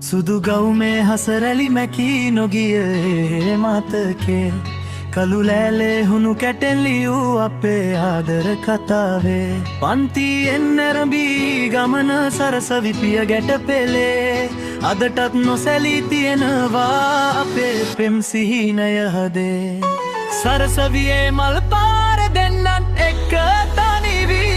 සුදු ගවුමේ හසරැලි මැකී නොගිය මතකේ කළු ලෑලේ හුණු කැටෙන් ලියූ අපේ ආදර කතාවේ පන්තියෙන් නැරඹී ගමන සරසවි පිය ගැට පෙළේ අදටත් නොසැලී තියෙනවා අපේ පෙම් සිහිනය හදේ සරසවියේ මල් පාර දෙන්නත් එක්ක තනිවී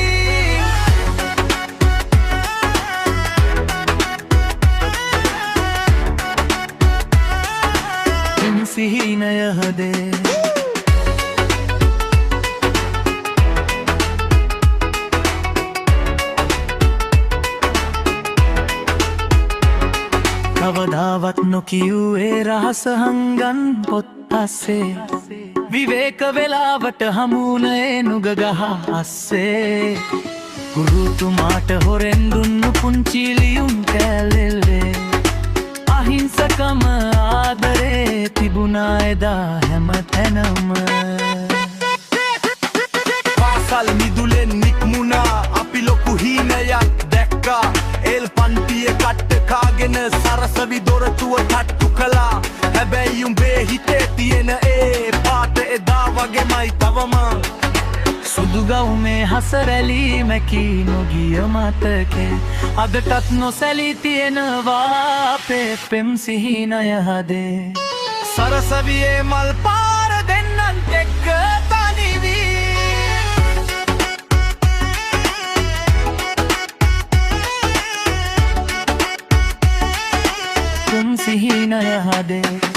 පෙම් සිහිනය හදේ කවදාවත් නොකියුවේ රහස හංගන් පොත් අස්සේ විවේක වෙලාවට හමුුණේ නුගගහ අස්සේ ගුරුතුමාට හොරෙන් දුන්නු පුංචි ලියුම් කෑල්ලෙල්ලේ අහිංසකම ආදරේ තිබුණා එදා හැම තැනම පාසල් මිදුලෙන් නික්මුණා අපි ලොකු හීනයක් දැක්කා එල් පන්තිය කට්ට කාගෙන සරසවි දොරටුව තට්ටු කළා හැබැයි උඹේ හිතේ තියෙන ඒ පාට එදා වගේමයි තවම සුදු ගවුමේ හසරැලි මැකී නොගිය මතකේ අදටත් නොසැලී තියෙනවා අපේ පෙම් සිහිනය හදේ සරසවියේ මල් පාර දෙන්නත් එක්ක තනිවී පෙම් සිහිනය හදේ